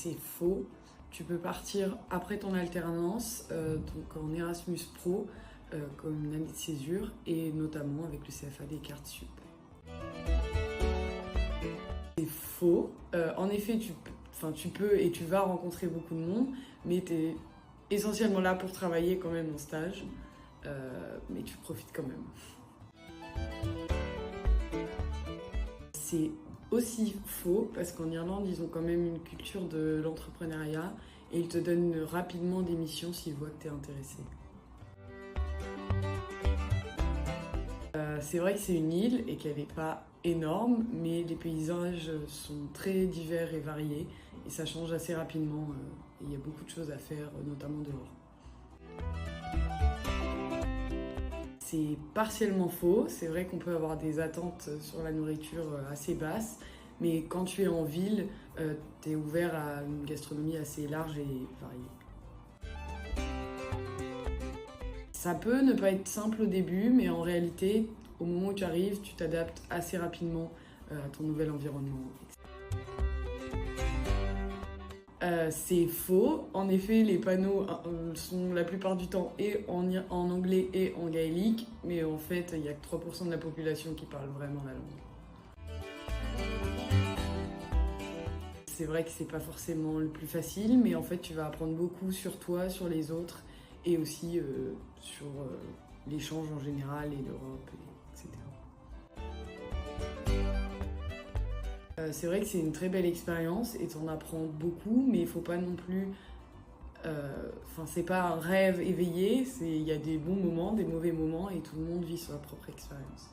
c'est faux. Tu peux partir après ton alternance, donc en Erasmus Pro, comme une année de césure, et notamment avec le CFA des cartes sup. C'est faux. En effet, tu peux et tu vas rencontrer beaucoup de monde, mais tu es essentiellement là pour travailler quand même en stage, mais tu profites quand même. C'est aussi faux parce qu'en Irlande, ils ont quand même une culture de l'entrepreneuriat et ils te donnent rapidement des missions s'ils voient que tu es intéressé. C'est vrai que c'est une île et qu'elle n'est pas énorme, mais les paysages sont très divers et variés et ça change assez rapidement. Il y a beaucoup de choses à faire, notamment dehors. C'est partiellement faux, c'est vrai qu'on peut avoir des attentes sur la nourriture assez basses, mais quand tu es en ville, tu es ouvert à une gastronomie assez large et variée. Ça peut ne pas être simple au début, mais en réalité, au moment où tu arrives, tu t'adaptes assez rapidement à ton nouvel environnement. C'est faux. En effet, les panneaux sont la plupart du temps et en anglais et en gaélique, mais en fait, il n'y a que 3% de la population qui parle vraiment la langue. C'est vrai que c'est pas forcément le plus facile, mais en fait, tu vas apprendre beaucoup sur toi, sur les autres, et aussi sur l'échange en général et l'Europe, etc. C'est vrai que c'est une très belle expérience et t'en apprends beaucoup, mais il faut pas non plus... c'est pas un rêve éveillé, il y a des bons moments, des mauvais moments et tout le monde vit sa propre expérience.